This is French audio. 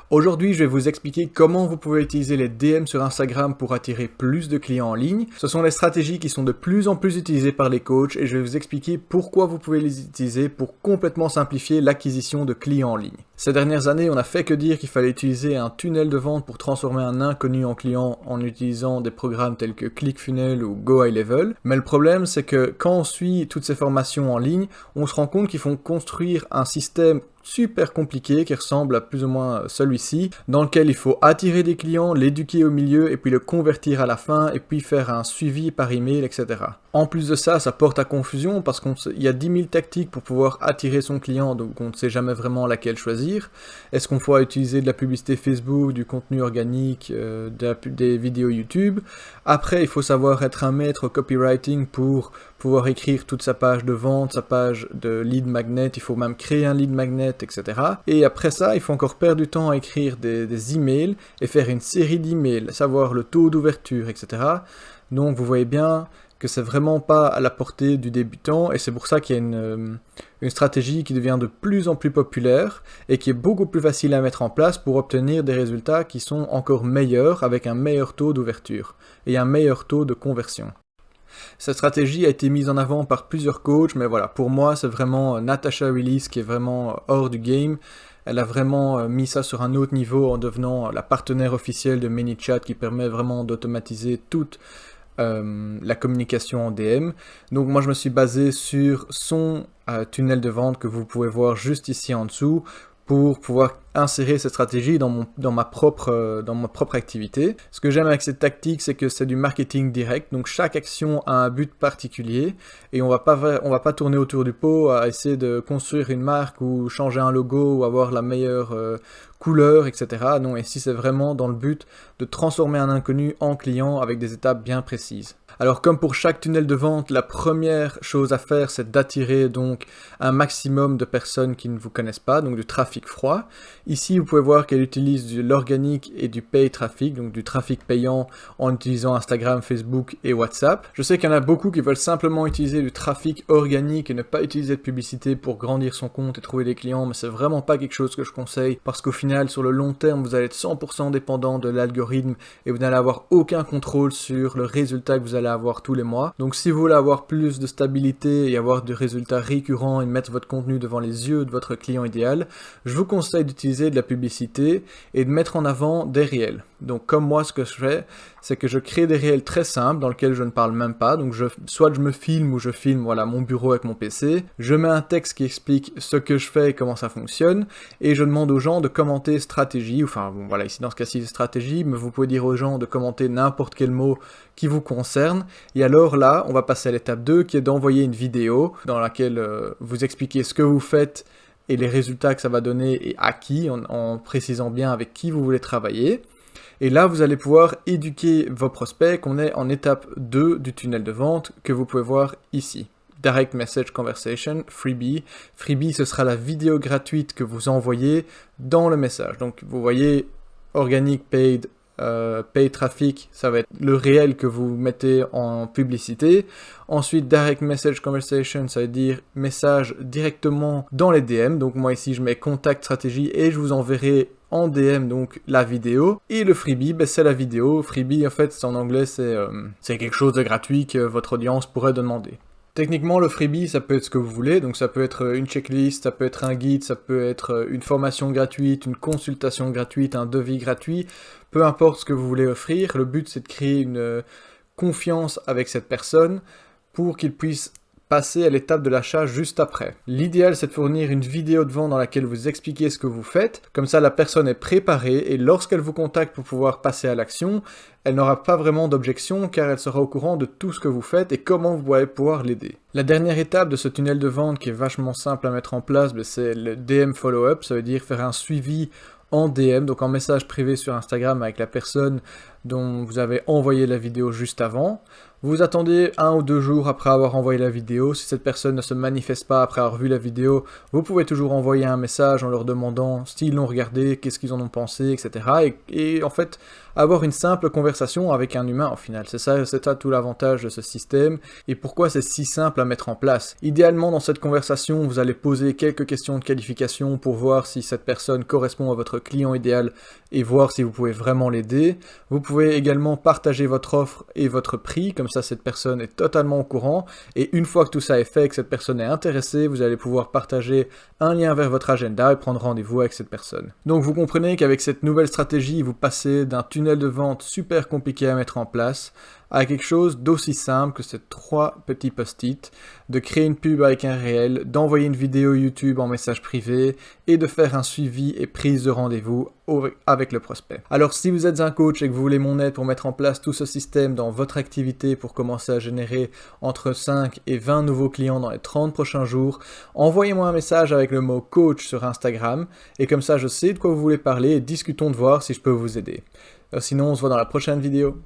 Aujourd'hui, je vais vous expliquer comment vous pouvez utiliser les DM sur Instagram pour attirer plus de clients en ligne. Ce sont des stratégies qui sont de plus en plus utilisées par les coachs et je vais vous expliquer pourquoi vous pouvez les utiliser pour complètement simplifier l'acquisition de clients en ligne. Ces dernières années, on n'a fait que dire qu'il fallait utiliser un tunnel de vente pour transformer un inconnu en client en utilisant des programmes tels que ClickFunnels ou GoHighLevel. Mais le problème, c'est que quand on suit toutes ces formations en ligne, on se rend compte qu'ils font construire un système super compliqué qui ressemble à plus ou moins celui-ci, dans lequel il faut attirer des clients, l'éduquer au milieu et puis le convertir à la fin et puis faire un suivi par email, etc. En plus de ça, ça porte à confusion parce qu'il y a 10 000 tactiques pour pouvoir attirer son client, donc on ne sait jamais vraiment laquelle choisir. Est-ce qu'on faut utiliser de la publicité Facebook, du contenu organique, des vidéos YouTube? Après, il faut savoir être un maître au copywriting pour pouvoir écrire toute sa page de vente, sa page de lead magnet, il faut même créer un lead magnet, etc. Et après ça, il faut encore perdre du temps à écrire des emails et faire une série d'emails, savoir le taux d'ouverture, etc. Donc vous voyez bien que c'est vraiment pas à la portée du débutant et c'est pour ça qu'il y a une stratégie qui devient de plus en plus populaire et qui est beaucoup plus facile à mettre en place pour obtenir des résultats qui sont encore meilleurs avec un meilleur taux d'ouverture et un meilleur taux de conversion. Cette stratégie a été mise en avant par plusieurs coachs, mais voilà, pour moi c'est vraiment Natasha Willis qui est vraiment hors du game. Elle a vraiment mis ça sur un autre niveau en devenant la partenaire officielle de ManyChat qui permet vraiment d'automatiser toute la communication en DM. Donc moi je me suis basé sur son tunnel de vente que vous pouvez voir juste ici en dessous pour pouvoir insérer cette stratégie dans ma propre activité. Ce que j'aime avec cette tactique, c'est que c'est du marketing direct, donc chaque action a un but particulier et on va pas tourner autour du pot à essayer de construire une marque ou changer un logo ou avoir la meilleure couleur, etc. Non, ici c'est vraiment dans le but de transformer un inconnu en client avec des étapes bien précises. Alors comme pour chaque tunnel de vente, la première chose à faire c'est d'attirer donc un maximum de personnes qui ne vous connaissent pas, donc du trafic froid. Ici vous pouvez voir qu'elle utilise de l'organique et du pay traffic, donc du trafic payant en utilisant Instagram, Facebook et WhatsApp. Je sais qu'il y en a beaucoup qui veulent simplement utiliser du trafic organique et ne pas utiliser de publicité pour grandir son compte et trouver des clients, mais c'est vraiment pas quelque chose que je conseille parce qu'au final sur le long terme vous allez être 100% dépendant de l'algorithme et vous n'allez avoir aucun contrôle sur le résultat que vous allez avoir tous les mois. Donc si vous voulez avoir plus de stabilité et avoir des résultats récurrents et mettre votre contenu devant les yeux de votre client idéal, je vous conseille d'utiliser de la publicité et de mettre en avant des réels. Donc comme moi ce que je fais, c'est que je crée des réels très simples dans lesquels je ne parle même pas. Donc soit je me filme ou je filme mon bureau avec mon PC, je mets un texte qui explique ce que je fais et comment ça fonctionne et je demande aux gens de commenter stratégie, ici dans ce cas-ci stratégie, mais vous pouvez dire aux gens de commenter n'importe quel mot qui vous concerne. Et alors là, on va passer à l'étape 2 qui est d'envoyer une vidéo dans laquelle vous expliquez ce que vous faites et les résultats que ça va donner et à qui, en précisant bien avec qui vous voulez travailler. Et là, vous allez pouvoir éduquer vos prospects qu'on est en étape 2 du tunnel de vente que vous pouvez voir ici. Direct Message Conversation, Freebie. Freebie, ce sera la vidéo gratuite que vous envoyez dans le message. Donc, vous voyez, organic, paid, pay traffic, ça va être le réel que vous mettez en publicité. Ensuite, direct message conversation, ça veut dire message directement dans les DM. Donc moi ici, je mets contact stratégie et je vous enverrai en DM donc la vidéo. Et le freebie, c'est la vidéo. Freebie, en fait, en anglais, c'est quelque chose de gratuit que votre audience pourrait demander. Techniquement, le freebie, ça peut être ce que vous voulez, donc ça peut être une checklist, ça peut être un guide, ça peut être une formation gratuite, une consultation gratuite, un devis gratuit, peu importe ce que vous voulez offrir, le but c'est de créer une confiance avec cette personne pour qu'il puisse passer à l'étape de l'achat juste après. L'idéal c'est de fournir une vidéo de vente dans laquelle vous expliquez ce que vous faites, comme ça la personne est préparée et lorsqu'elle vous contacte pour pouvoir passer à l'action, elle n'aura pas vraiment d'objection car elle sera au courant de tout ce que vous faites et comment vous allez pouvoir l'aider. La dernière étape de ce tunnel de vente qui est vachement simple à mettre en place, c'est le DM follow-up, ça veut dire faire un suivi en DM, donc en message privé sur Instagram avec la personne dont vous avez envoyé la vidéo juste avant. Vous attendez 1 ou 2 jours après avoir envoyé la vidéo. Si cette personne ne se manifeste pas après avoir vu la vidéo, vous pouvez toujours envoyer un message en leur demandant s'ils l'ont regardé, qu'est-ce qu'ils en ont pensé, etc. Et en fait, avoir une simple conversation avec un humain au final. C'est ça tout l'avantage de ce système et pourquoi c'est si simple à mettre en place. Idéalement, dans cette conversation, vous allez poser quelques questions de qualification pour voir si cette personne correspond à votre client idéal et voir si vous pouvez vraiment l'aider. Vous pouvez également partager votre offre et votre prix, comme ça cette personne est totalement au courant. Et une fois que tout ça est fait, que cette personne est intéressée, vous allez pouvoir partager un lien vers votre agenda et prendre rendez-vous avec cette personne. Donc vous comprenez qu'avec cette nouvelle stratégie, vous passez d'un tunnel de vente super compliqué à mettre en place à quelque chose d'aussi simple que ces 3 petits post-it, de créer une pub avec un réel, d'envoyer une vidéo YouTube en message privé et de faire un suivi et prise de rendez-vous avec le prospect. Alors si vous êtes un coach et que vous voulez mon aide pour mettre en place tout ce système dans votre activité pour commencer à générer entre 5 et 20 nouveaux clients dans les 30 prochains jours, envoyez-moi un message avec le mot coach sur Instagram et comme ça je sais de quoi vous voulez parler et discutons de voir si je peux vous aider. Sinon on se voit dans la prochaine vidéo.